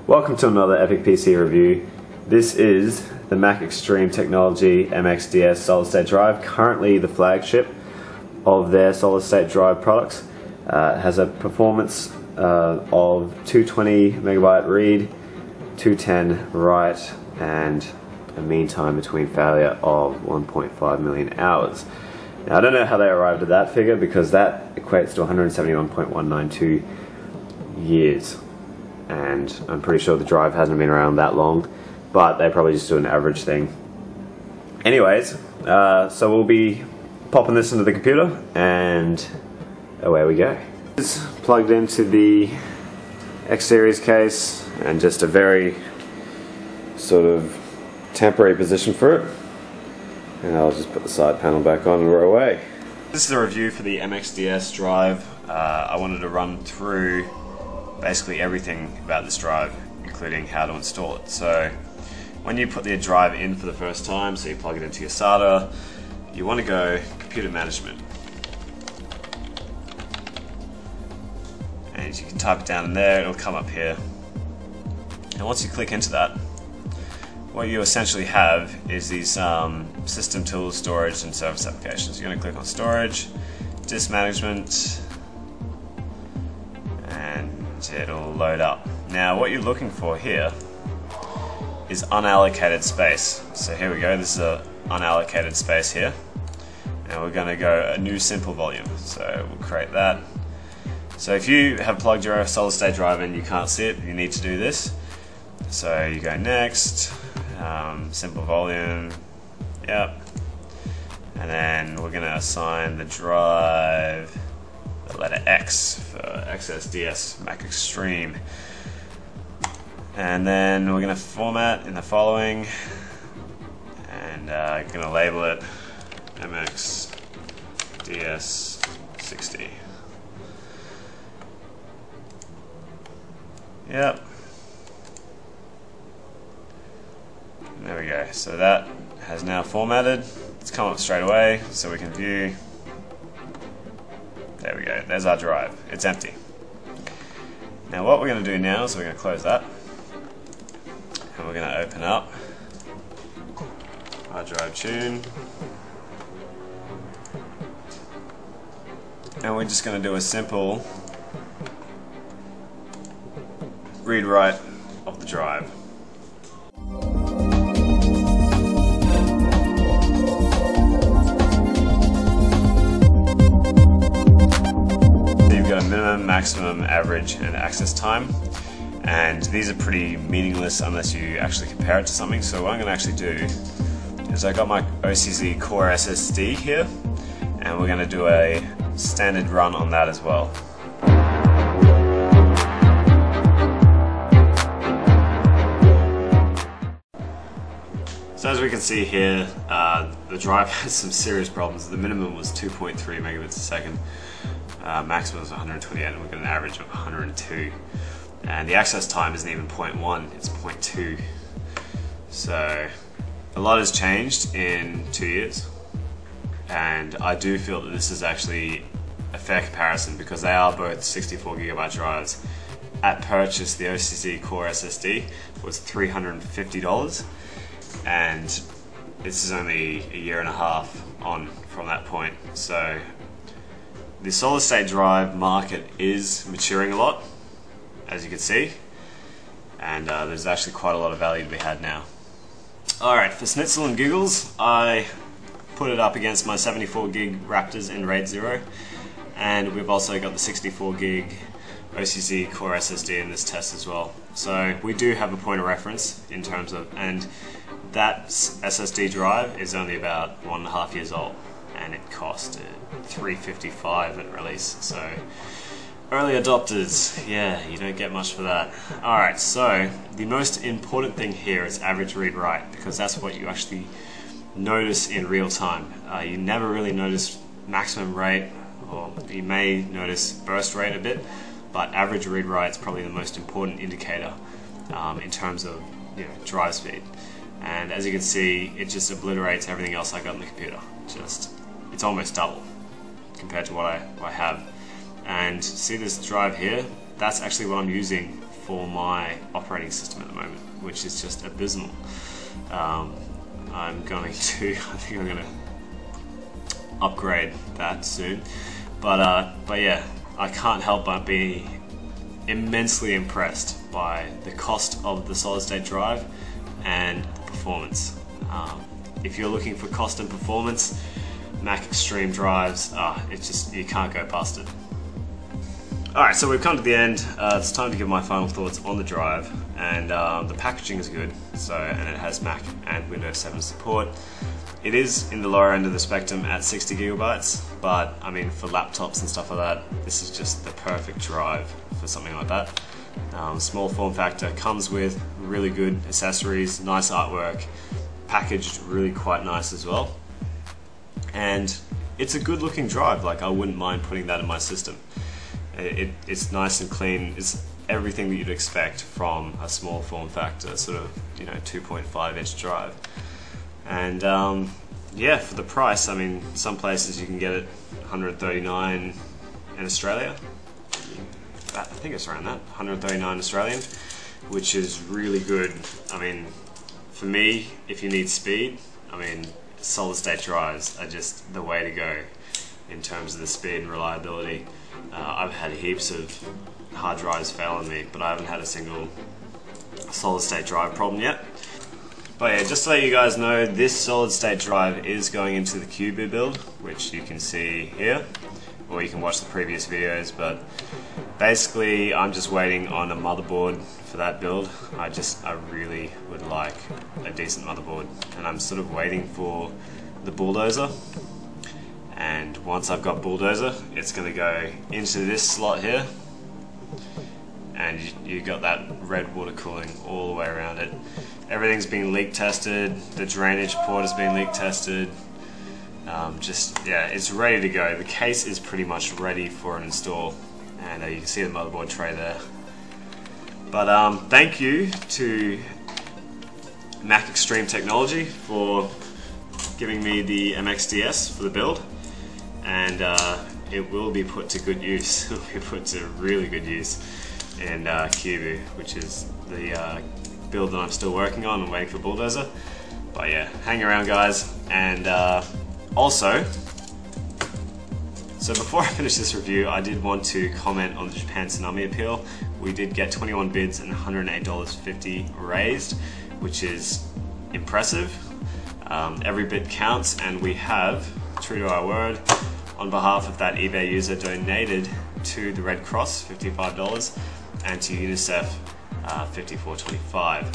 Welcome to another epic PC review. This is the Mach Xtreme Technology MX-DS solid state drive, currently the flagship of their solid state drive products. It has a performance of 220 megabyte read, 210 write, and a mean time between failure of 1.5 million hours. Now, I don't know how they arrived at that figure because that equates to 171.192 years. And I'm pretty sure the drive hasn't been around that long, but they probably just do an average thing. Anyways, so we'll be popping this into the computer and away we go. It's plugged into the X series case and just a very sort of temporary position for it. And I'll just put the side panel back on and we're away. This is a review for the MX-DS drive. I wanted to run through basically everything about this drive, including how to install it. So when you put the drive in for the first time, so you plug it into your SATA, you want to go computer management. And you can type it down in there, it'll come up here. And once you click into that, what you essentially have is these system tools, storage, and service applications. You're going to click on storage, disk management, and it'll load up. Now what you're looking for here is unallocated space. So here we go, this is a unallocated space here. And we're going to go a new simple volume. So we'll create that. So if you have plugged your solid state drive in, you can't see it, you need to do this. So you go next, simple volume, yep. And then we're going to assign the drive the letter X for SSD, Mach Xtreme. And then we're going to format in the following, and going to label it MX-DS 60. Yep. There we go. So that has now formatted. It's come up straight away, so we can view. There we go, there's our drive. It's empty. Now what we're going to do now is we're going to close that and we're going to open up our drive tune, and we're just going to do a simple read-write of the drive. Minimum, maximum, average, and access time, and these are pretty meaningless unless you actually compare it to something. So what I'm going to actually do is I got my OCZ Core SSD here, and we're going to do a standard run on that as well. So as we can see here, the drive has some serious problems. The minimum was 2.3 megabits a second. Maximum was 128, and we've got an average of 102. And the access time isn't even 0.1, it's 0.2. So a lot has changed in 2 years. And I do feel that this is actually a fair comparison because they are both 64 gigabyte drives. At purchase, the OCZ Core SSD was $350. And this is only a year and a half on from that point. So the solid state drive market is maturing a lot, as you can see, and there's actually quite a lot of value to be had now. Alright, for Snitzel and Giggles, I put it up against my 74 gig Raptors in RAID 0, and we've also got the 64 gig OCZ Core SSD in this test as well. So we do have a point of reference in terms of, and that SSD drive is only about 1.5 years old, and it cost $355 at release. So early adopters, yeah, you don't get much for that. Alright, so the most important thing here is average read write, because that's what you actually notice in real time. You never really notice maximum rate, or you may notice burst rate a bit, but average read write is probably the most important indicator in terms of drive speed. And as you can see, it just obliterates everything else I got in the computer. It's almost double compared to what I have. And see this drive here? That's actually what I'm using for my operating system at the moment, which is just abysmal. I'm going to, I think I'm going to upgrade that soon. But yeah, I can't help but be immensely impressed by the cost of the solid state drive and the performance. If you're looking for cost and performance, Mach Xtreme drives, it's just, you can't go past it. Alright, so we've come to the end. It's time to give my final thoughts on the drive, and the packaging is good, and it has Mac and Windows 7 support. It is in the lower end of the spectrum at 60 gigabytes, but I mean, for laptops and stuff like that, this is just the perfect drive for something like that. Small form factor, comes with really good accessories, nice artwork, packaged really quite nice as well. And it's a good looking drive, like I wouldn't mind putting that in my system. It's nice and clean, it's everything that you'd expect from a small form factor, sort of, 2.5 inch drive. And yeah, for the price, I mean, some places you can get it $139 in Australia. I think it's around that, $139 Australian, which is really good. I mean, for me, if you need speed, I mean, solid state drives are just the way to go in terms of the speed and reliability. I've had heaps of hard drives fail on me, but I haven't had a single solid state drive problem yet. But yeah, just to let you guys know, this solid state drive is going into the Kyubu Build, which you can see here, or you can watch the previous videos. But basically, I'm just waiting on a motherboard for that build. I really would like a decent motherboard, and I'm sort of waiting for the bulldozer. And once I've got bulldozer, it's going to go into this slot here, and you got that red water cooling all the way around it. Everything's been leak tested, the drainage port has been leak tested. Yeah, it's ready to go. The case is pretty much ready for an install, and you can see the motherboard tray there. But thank you to Mach Xtreme Technology for giving me the MX-DS for the build, and it will be put to good use. It will be put to really good use in Kyubu, which is the build that I'm still working on and waiting for bulldozer. But yeah, hang around guys. And also, so before I finish this review, I did want to comment on the Japan Tsunami appeal. We did get 21 bids and $108.50 raised, which is impressive. Every bid counts, and we have, true to our word, on behalf of that eBay user, donated to the Red Cross $55 and to UNICEF $54.25.